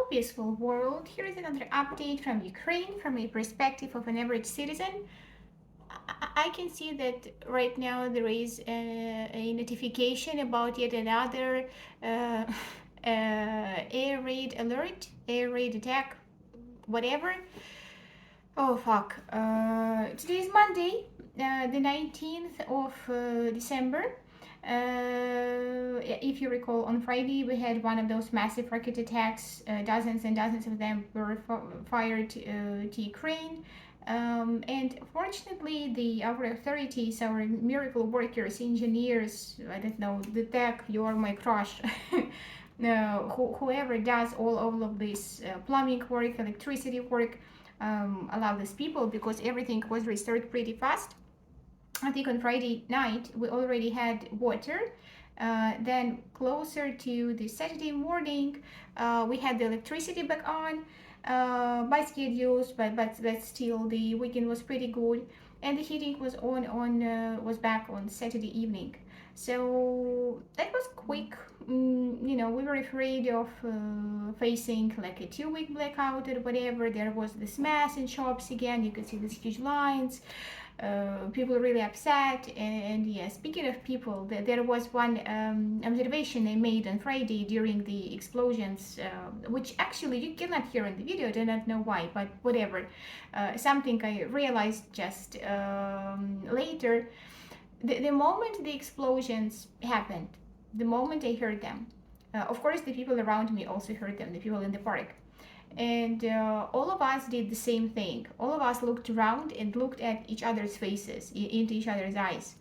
peaceful world. Here is another update from Ukraine from a perspective of an average citizen. I can see that right now there is a notification about yet another uh, air raid alert, air raid attack, whatever. Oh fuck. Today is Monday, the 19th of December. If you recall, on Friday we had one of those massive rocket attacks. Dozens and dozens of them were fired to Ukraine. And fortunately, our authorities, our miracle workers, engineers, I don't know, the tech, you are my crush. Whoever does all of this plumbing work, electricity work, allow these people because everything was restored pretty fast. I think on Friday night we already had water. Then closer to the Saturday morning, we had the electricity back on by schedules, but still the weekend was pretty good, and the heating was was back on Saturday evening. So that was quick. We were afraid of facing like a 2 week blackout or whatever. There was this mess in shops again. You could see these huge lines. People are really upset. And yeah, speaking of people, there was one observation I made on Friday during the explosions, which actually you cannot hear in the video. I do not know why, but whatever. Something I realized just later. The moment the explosions happened, the moment I heard them, of course, the people around me also heard them, the people in the park. And all of us did the same thing. All of us looked around and looked at each other's faces, into each other's eyes.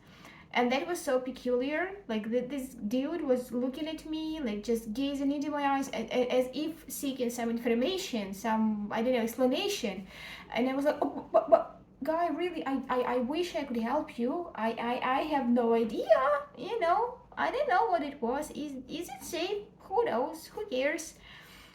And that was so peculiar. Like this dude was looking at me, like just gazing into my eyes, as if seeking some information, some, I don't know, explanation. And I was like, oh, but guy, really, I wish I could help you. I have no idea, I don't know what it was. Is it safe? Who knows? Who cares?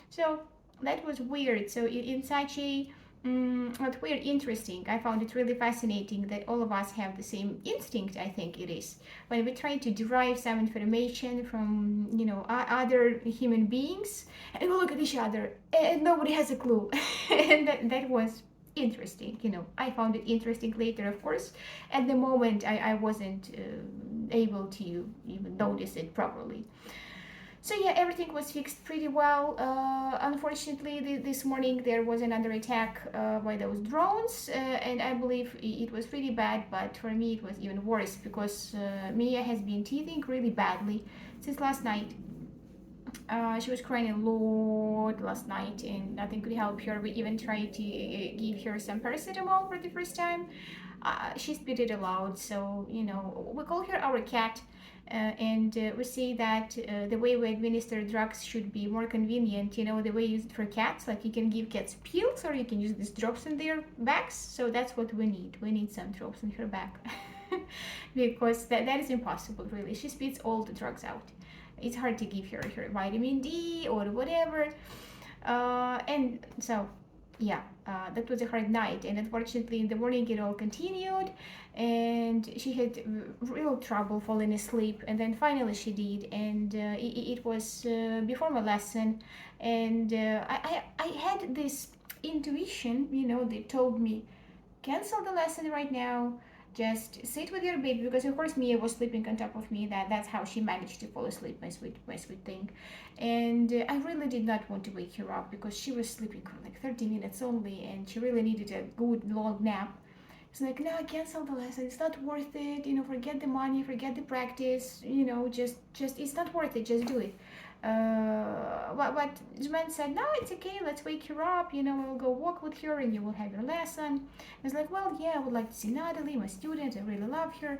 So that was weird. So in such a not weird, interesting. I found it really fascinating that all of us have the same instinct. I think it is when we try to derive some information from other human beings, and we look at each other and nobody has a clue. And that was interesting. I found it interesting later, of course. At the moment, I wasn't able to even notice it properly. So yeah, everything was fixed pretty well. Unfortunately, this morning there was another attack by those drones, and I believe it was pretty bad. But for me, it was even worse because Mia has been teething really badly since last night. She was crying a lot last night, and nothing could help her. We even tried to give her some paracetamol for the first time. She spit it aloud, so we call her our cat. And we say that the way we administer drugs should be more convenient, the way used for cats. Like you can give cats pills or you can use these drops in their backs. So that's what we need. We need some drops in her back because that is impossible, really. She spits all the drugs out. It's hard to give her vitamin D or whatever. And so yeah, that was a hard night, and unfortunately in the morning it all continued, and she had real trouble falling asleep, and then finally she did. And it was before my lesson, and I had this intuition, they told me, cancel the lesson right now, just sit with your baby, because of course Mia was sleeping on top of me. That's how she managed to fall asleep, my sweet thing. And I really did not want to wake her up because she was sleeping for like 30 minutes only, and she really needed a good long nap. It's like, no, cancel the lesson, it's not worth it, forget the money, forget the practice, just it's not worth it, just do it. But Jman said, no, it's okay, let's wake her up, we'll go walk with her and you will have your lesson. I was like, well, yeah, I would like to see Natalie, my student, I really love her.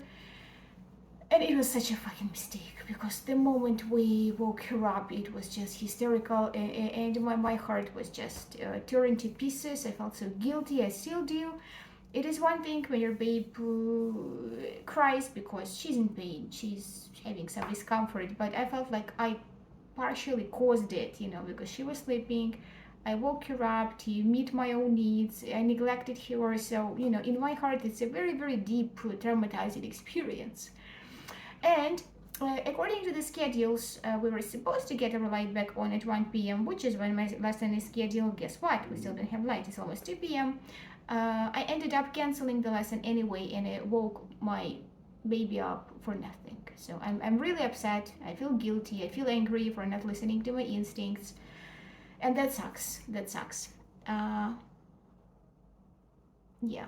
And it was such a fucking mistake, because the moment we woke her up, it was just hysterical, and my heart was just torn to pieces. I felt so guilty, I still do. It is one thing when your babe cries because she's in pain, she's having some discomfort, but I felt like I partially caused it, because she was sleeping. I woke her up to meet my own needs. I neglected her. So, in my heart, it's a very, very deep, traumatizing experience. And According to the schedules, we were supposed to get our light back on at 1 p.m., which is when my lesson is scheduled. Guess what? We still don't have light. It's almost 2 p.m. I ended up canceling the lesson anyway, and it woke my baby up for nothing. So I'm really upset. I feel guilty. I feel angry for not listening to my instincts, and that sucks. That sucks. Yeah,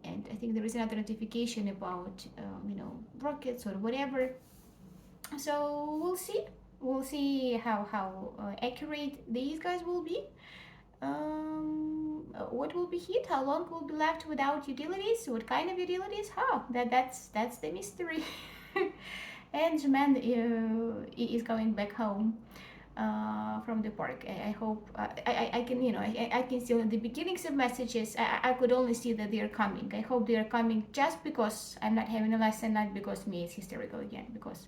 and I think there is another notification about rockets or whatever. So we'll see. We'll see how accurate these guys will be. What will be hit? How long will be left without utilities? What kind of utilities? That's the mystery. And Juman is going back home from the park. I hope I can I can see in the beginnings of messages. I could only see that they are coming. I hope they are coming just because I'm not having a lesson, not because me is hysterical again. Because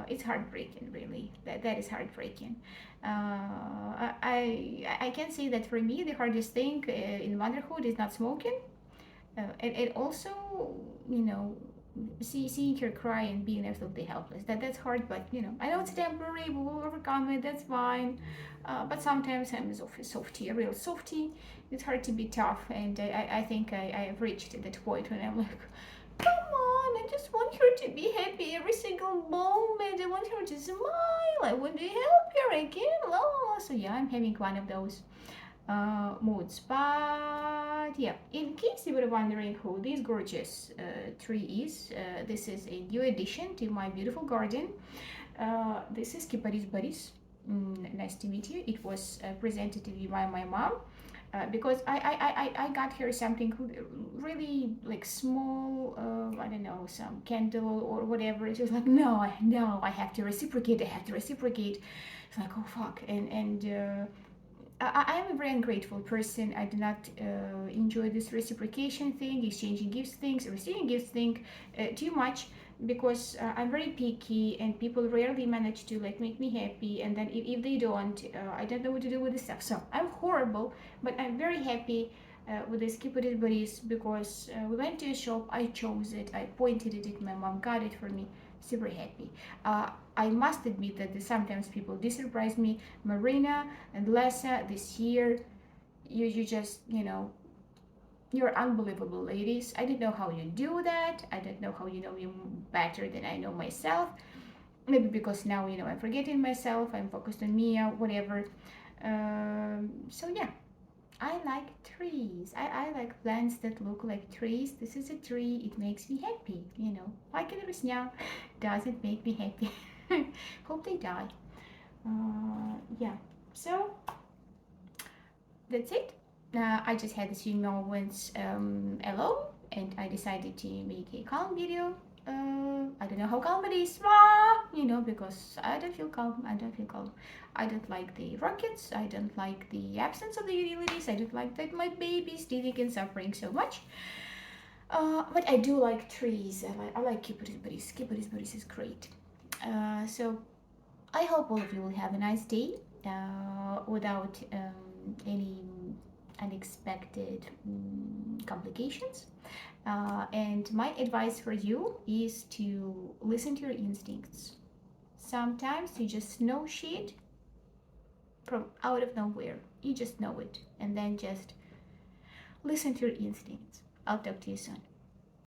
it's heartbreaking, really. That is heartbreaking. I can say that for me the hardest thing in motherhood is not smoking. And also, you know, seeing her cry and being absolutely helpless. That's hard, but I know it's temporary. We will overcome it. That's fine. But sometimes I'm a softie, a real softie. It's hard to be tough, and I think I've reached that point when I'm like, come on, I just want her to be happy every single moment. I want her to smile. I want to help her again. So yeah, I'm having one of those moods. But yeah, in case you were wondering who this gorgeous tree is, this is a new addition to my beautiful garden. This is Kiparis Baris. Nice to meet you. It was presented to me by my mom. Because I got her something really like small, I don't know, some candle or whatever. She was like, no, I have to reciprocate. I have to reciprocate. It's like, oh fuck, and I am a very ungrateful person. I do not enjoy this reciprocation thing, exchanging gifts things, receiving gifts thing too much, because I'm very picky and people rarely manage to like make me happy. And then if they don't, I don't know what to do with this stuff. So I'm horrible, but I'm very happy with this Keep It Buddies because we went to a shop. I chose it. I pointed at it. My mom got it for me. Super happy. I must admit that sometimes people do surprise me. Marina and Lessa this year, you just you're unbelievable, ladies. I don't know how you do that. I don't know how you know me better than I know myself. Maybe because now I'm forgetting myself. I'm focused on Mia, whatever. So yeah, I like trees. I like plants that look like trees. This is a tree. It makes me happy. Like it is now, doesn't make me happy. Hope they die. Yeah. So that's it. I just had a few moments alone, and I decided to make a calm video. I don't know how calm it is, because I don't feel calm. I don't feel calm. I don't like the rockets. I don't like the absence of the utilities. I don't like that my baby is teething and suffering so much. But I do like trees. I like Kipuris Baris. Kipuris Baris is great. So I hope all of you will have a nice day without any unexpected complications. And my advice for you is to listen to your instincts. Sometimes you just know shit from out of nowhere. You just know it. And then just listen to your instincts. I'll talk to you soon.